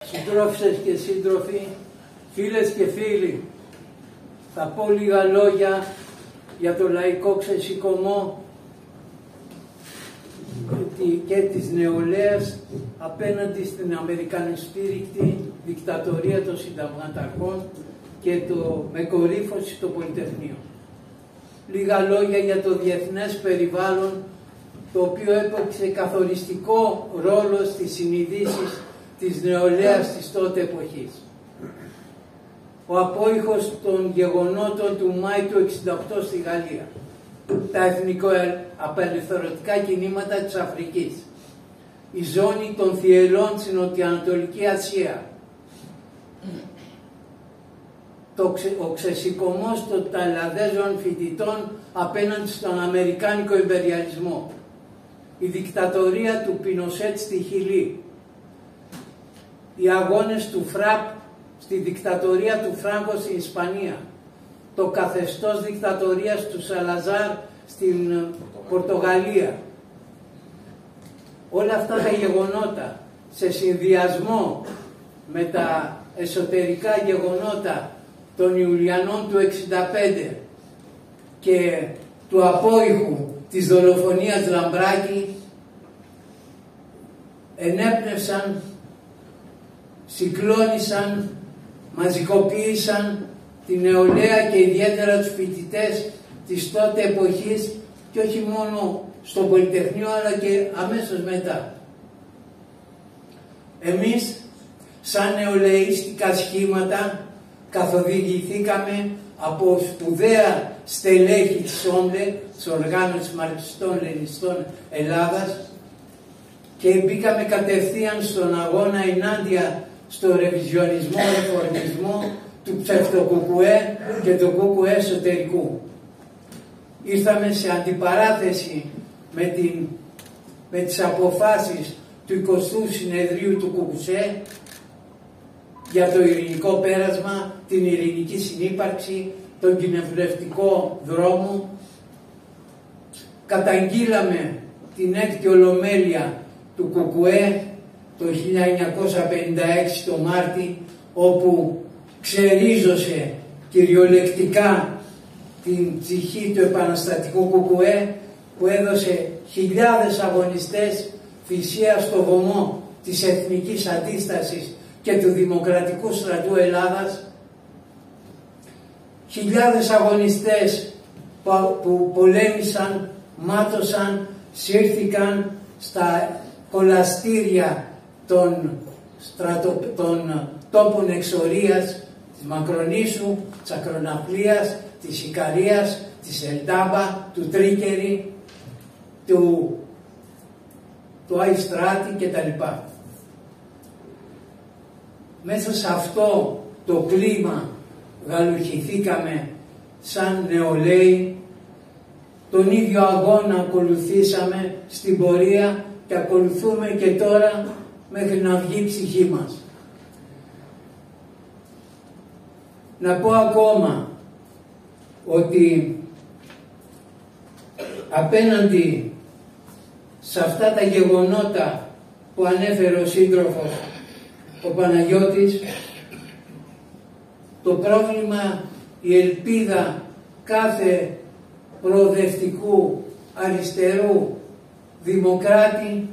Συντρόφισσες και σύντροφοι, φίλες και φίλοι, θα πω λίγα λόγια για το λαϊκό ξεσηκωμό και της νεολαίας απέναντι στην αμερικανιστήρικτη δικτατορία των συνταγματαρχών και με κορύφωση το Πολυτεχνείο. Λίγα λόγια για το διεθνές περιβάλλον, το οποίο έπαιξε καθοριστικό ρόλο στις συνειδήσεις της νεολαίας της τότε εποχής. Ο απόϊχος των γεγονότων του Μάη του 1968 στη Γαλλία, τα εθνικοαπελευθερωτικά κινήματα της Αφρικής, η ζώνη των θυελών στην Νοτιοανατολική Ασία, ο ξεσηκωμός των Ταϊλανδέζων φοιτητών απέναντι στον Αμερικάνικο ιμπεριαλισμό, η δικτατορία του Πινοσέτ στη Χιλή, οι αγώνες του ΦΡΑΠ στη δικτατορία του Φράγκο στην Ισπανία, το καθεστώς δικτατορίας του Σαλαζάρ στην Πορτογαλία. Όλα αυτά τα γεγονότα σε συνδυασμό με τα εσωτερικά γεγονότα των Ιουλιανών του 1965 και του απόϊχου της δολοφονίας Λαμπράκη ενέπνευσαν, συγκλώνησαν, μαζικοποίησαν τη νεολαία και ιδιαίτερα τους φοιτητές της τότε εποχής και όχι μόνο στο Πολυτεχνείο αλλά και αμέσως μετά. Εμείς σαν νεολαίστικα σχήματα καθοδηγηθήκαμε από σπουδαία στελέχη της ΟΜΛΕ, της Οργάνωσης Μαρξιστών Λενινιστών Ελλάδας, και μπήκαμε κατευθείαν στον αγώνα ενάντια στο ρεβιζιονισμό, ρεφορμισμό του ψευτοκουκουέ και του κουκουέ εσωτερικού. Ήρθαμε σε αντιπαράθεση με τις αποφάσεις του 20ου συνεδρίου του Κουκουσέ για το ειρηνικό πέρασμα, την ειρηνική συνύπαρξη, τον κοινοβουλευτικό δρόμο. Καταγγείλαμε την έκτη ολομέλεια του Κουκουέ το 1956 το Μάρτι, όπου ξερίζωσε κυριολεκτικά την ψυχή του επαναστατικού Κουκουέ, που έδωσε χιλιάδες αγωνιστές θυσία στο βωμό της εθνικής αντίστασης και του Δημοκρατικού Στρατού Ελλάδας, χιλιάδες αγωνιστές που πολέμησαν, μάτωσαν, σύρθηκαν στα κολαστήρια των τόπων εξορίας της Μακρονήσου, της Ακροναυπλίας, της Ικαρίας, της Ελτάμπα, του Τρίκερη, του Αϊστράτη κτλ. Μέσα σε αυτό το κλίμα γαλουχηθήκαμε σαν νεολαίοι, τον ίδιο αγώνα ακολουθήσαμε στην πορεία και ακολουθούμε και τώρα μέχρι να βγει η ψυχή μας. Να πω ακόμα ότι απέναντι σε αυτά τα γεγονότα που ανέφερε ο σύντροφος ο Παναγιώτης, το πρόβλημα, η ελπίδα κάθε προοδευτικού, αριστερού, δημοκράτη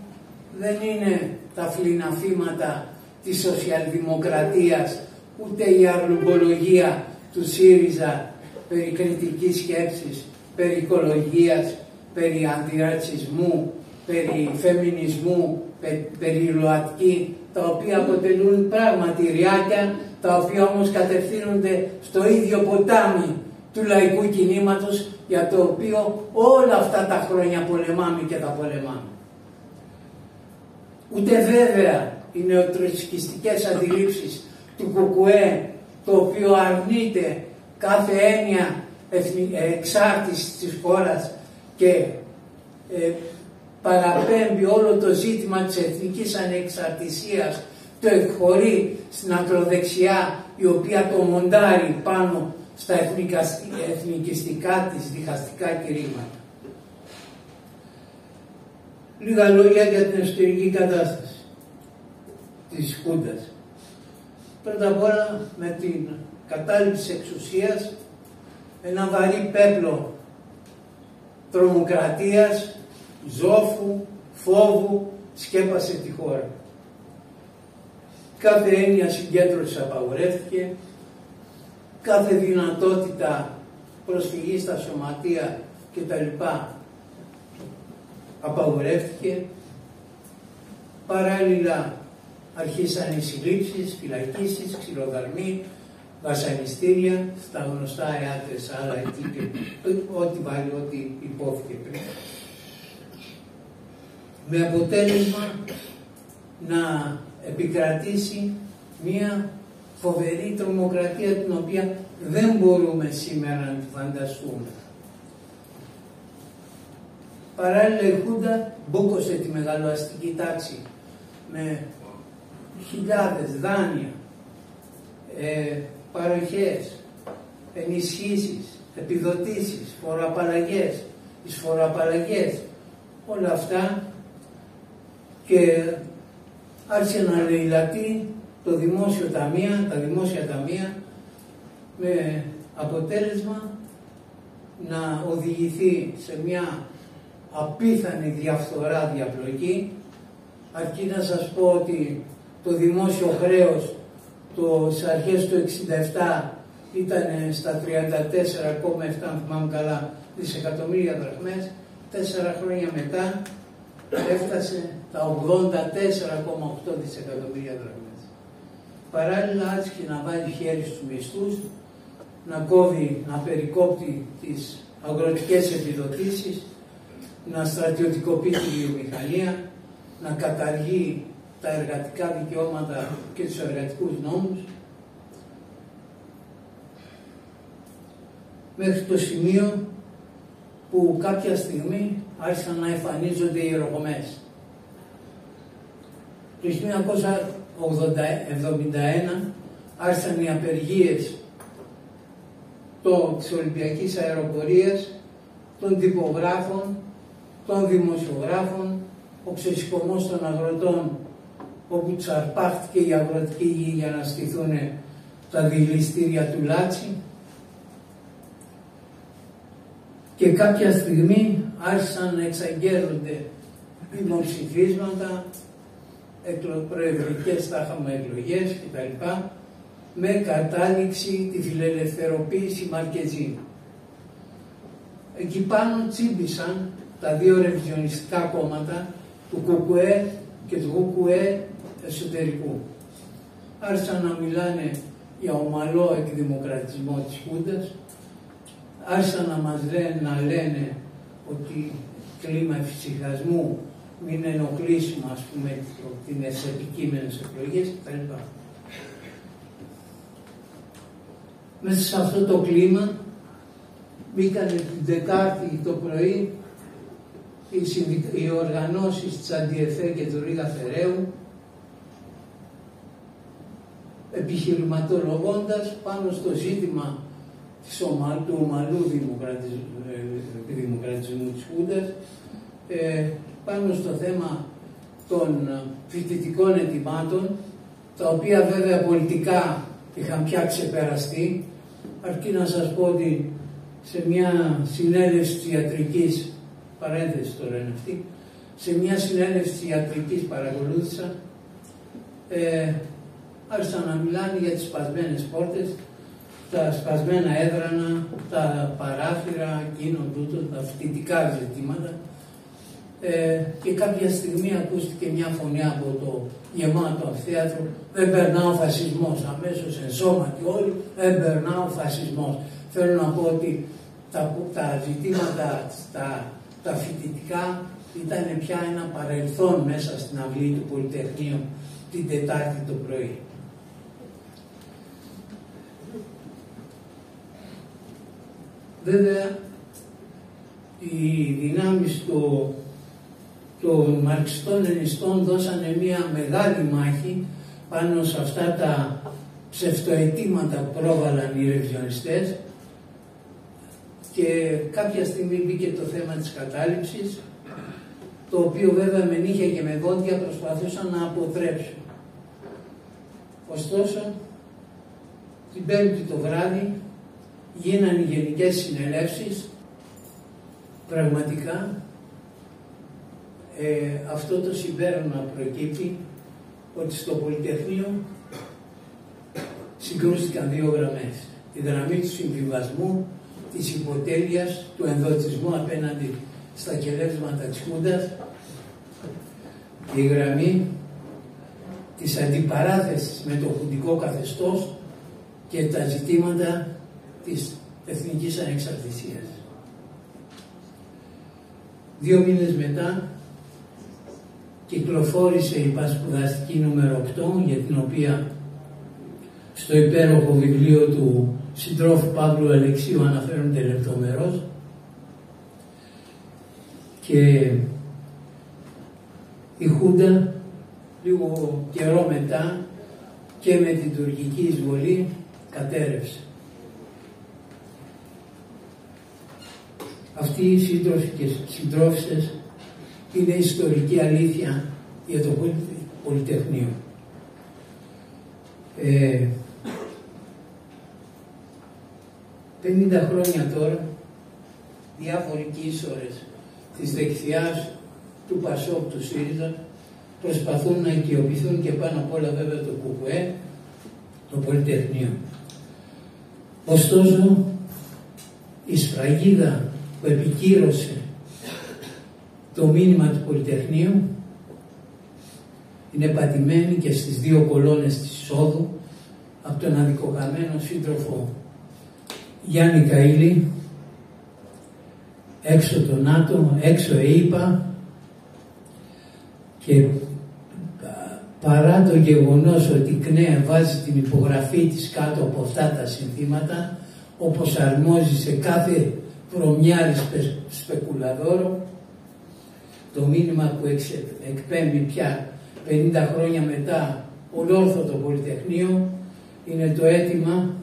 δεν είναι τα φλιναφήματα της σοσιαλδημοκρατίας, ούτε η αρλουμπολογία του ΣΥΡΙΖΑ περί κριτικής σκέψης, περί οικολογίας, περί αντιρατσισμού, περί φεμινισμού, περί ΛΟΑΤΚΙ, τα οποία αποτελούν πράγματι ριάκια, τα οποία όμως κατευθύνονται στο ίδιο ποτάμι του λαϊκού κινήματος, για το οποίο όλα αυτά τα χρόνια πολεμάμε και τα πολεμάμε. Ούτε βέβαια οι νεοτροτσικιστικές αντιλήψεις του Κουκουέ, το οποίο αρνείται κάθε έννοια εξάρτησης της χώρας και παραπέμπει όλο το ζήτημα της εθνικής ανεξαρτησίας, το εκχωρεί στην ακροδεξιά, η οποία το μοντάρει πάνω στα εθνικιστικά της διχαστικά κηρύγματα. Λίγα λόγια για την εσωτερική κατάσταση της Χούντας. Πρώτα απ' όλα με την κατάληψη εξουσίας, ένα βαρύ πέπλο τρομοκρατίας, ζόφου, φόβου σκέπασε τη χώρα. Κάθε έννοια συγκέντρωσης απαγορεύτηκε, κάθε δυνατότητα προσφυγής στα σωματεία κτλ. Απαγορεύτηκε. Παράλληλα αρχίσαν οι συλλήψεις, φυλακίσεις, ξυλοδαρμοί, βασανιστήρια στα γνωστά ΕΑΤΕΣ, άλλα εκεί, ό,τι υπόθηκε πριν. Με αποτέλεσμα να επικρατήσει μια φοβερή τρομοκρατία την οποία δεν μπορούμε σήμερα να τη φανταστούμε. Παράλληλα η Χούντα μπούκωσε τη μεγαλοαστική τάξη με χιλιάδες δάνεια, παροχές, ενισχύσεις, επιδοτήσεις, φοροαπαλλαγές, εισφοροαπαλλαγές, όλα αυτά, και άρχισε να λαιλατεί το δημόσιο ταμεία, τα δημόσια ταμεία, με αποτέλεσμα να οδηγηθεί σε μια απίθανη διαφθορά, διαπλοκή. Αρκεί να σας πω ότι το δημόσιο χρέος στις αρχές του 1967 ήταν στα 34,7, αν θυμάμαι καλά, δισεκατομμύρια δραχμές. 4 χρόνια μετά έφτασε τα 84,8 δισεκατομμύρια δραχμές. Παράλληλα άρχισε να βάλει χέρι στους μισθούς, να κόβει, να περικόπτει τις αγροτικές επιδοτήσεις, να στρατιωτικοποιεί τη βιομηχανία, να καταργεί τα εργατικά δικαιώματα και τους εργατικούς νόμους, μέχρι το σημείο που κάποια στιγμή άρχισαν να εμφανίζονται οι ιεροχομές. Το 1971 άρχισαν οι απεργίες της Ολυμπιακής Αεροπορίας, των τυπογράφων, των δημοσιογράφων, ο ξεσηκωμός των αγροτών, όπου τσαρπάχτηκε η αγροτική γη για να στηθούν τα δηληστήρια του Λάτσι, και κάποια στιγμή άρχισαν να εξαγγέλλονται δημοψηφίσματα, προεδρικές, θα είχαμε εκλογές κτλ. Με κατάληξη τη φιλελευθεροποίηση Μαρκεζίνη. Εκεί πάνω τσίμπησαν τα δύο ρεβιζιονιστικά κόμματα, του ΚΚΕ και του ΚΚΕ εσωτερικού. Άρχισαν να μιλάνε για ομαλό εκδημοκρατισμό της Χούντας, άρχισαν να λένε ότι κλίμα εφησυχασμού, μην ενοχλήσουμε, ας πούμε, τις επικείμενες εκλογές κτλ. Μέσα σε αυτό το κλίμα μπήκαν την Τετάρτη το πρωί οι οργανώσεις της Αντιεφέ και του Ρίγα Φεραίου, επιχειρηματολογώντας πάνω στο ζήτημα του ομαλού δημοκρατισμού της Χούντας, πάνω στο θέμα των φοιτητικών ετοιμάτων, τα οποία βέβαια πολιτικά είχαν πια ξεπεραστεί. Αρκεί να σας πω ότι σε μια συνέλευση ιατρικής, παρένθεση τώρα είναι αυτή, σε μια συνέλευση ιατρικής παρακολούθησα, άρχισαν να μιλάνε για τις σπασμένες πόρτες, τα σπασμένα έδρανα, τα παράθυρα, εκείνο τούτο, τα φοιτητικά ζητήματα, και κάποια στιγμή ακούστηκε μια φωνή από το γεμάτο αμφιθέατρο: δεν περνά ο φασισμός. Αμέσως ενσώματοι όλοι, δεν περνά ο φασισμός. Θέλω να πω ότι τα ζητήματα, τα φοιτητικά ήταν πια ένα παρελθόν μέσα στην αυλή του Πολυτεχνείου την Τετάρτη το πρωί. Βέβαια, οι δυνάμεις των μαρξιστών ενιστών δώσανε μια μεγάλη μάχη πάνω σε αυτά τα ψευτοαιτήματα που πρόβαλαν οι ρεβιζιονιστές, και κάποια στιγμή μπήκε το θέμα της κατάληψης, το οποίο βέβαια με νύχια και με δόντια προσπαθούσαν να αποτρέψουν. Ωστόσο, Την Πέμπτη το βράδυ γίνανε οι γενικές συνελεύσεις. Πραγματικά αυτό το συμπέρασμα προκύπτει ότι στο Πολυτεχνείο συγκρούστηκαν δύο γραμμές. Η γραμμή του συμβιβασμού, της υποτέλειας, του ενδοτισμού απέναντι στα κελεύσματα της Χούντας και η γραμμή της αντιπαράθεσης με το χουντικό καθεστώς και τα ζητήματα της εθνικής ανεξαρτησίας. 2 μήνες μετά κυκλοφόρησε η πασπουδαστική νούμερο 8, για την οποία στο υπέροχο βιβλίο του συντρόφου Παύλου Αλεξίου αναφέρονται λεπτομερώς, και η Χούντα λίγο καιρό μετά και με την τουρκική εισβολή κατέρευσε. Αυτοί οι σύντροφοι και συντρόφισσες είναι ιστορική αλήθεια για το Πολυτεχνείο. 50 χρόνια τώρα διάφοροι κύσορες της δεξιάς, του Πασόκ, του ΣΥΡΙΖΑ προσπαθούν να οικειοποιηθούν και πάνω απ' όλα βέβαια το ΚΚΕ, το Πολυτεχνείο. Ωστόσο η σφραγίδα που επικύρωσε το μήνυμα του Πολυτεχνείου είναι πατημένη και στις δύο κολόνες της εισόδου από τον αδικοχαμένο σύντροφο Γιάννη Καΐλη, έξω το ΝΑΤΟ, έξω ΕΙΠΑ, και παρά το γεγονός ότι η ΚΝΕ βάζει την υπογραφή της κάτω από αυτά τα συνθήματα, όπως αρμόζει σε κάθε βρωμιάρη σπεκουλαδόρο, το μήνυμα που εκπέμπει πια 50 χρόνια μετά ολόρθωτο Πολυτεχνείο είναι το αίτημα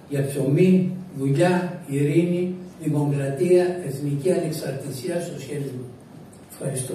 για ψωμί, δουλειά, ειρήνη, δημοκρατία, εθνική ανεξαρτησία, σοσιαλισμό. Ευχαριστώ.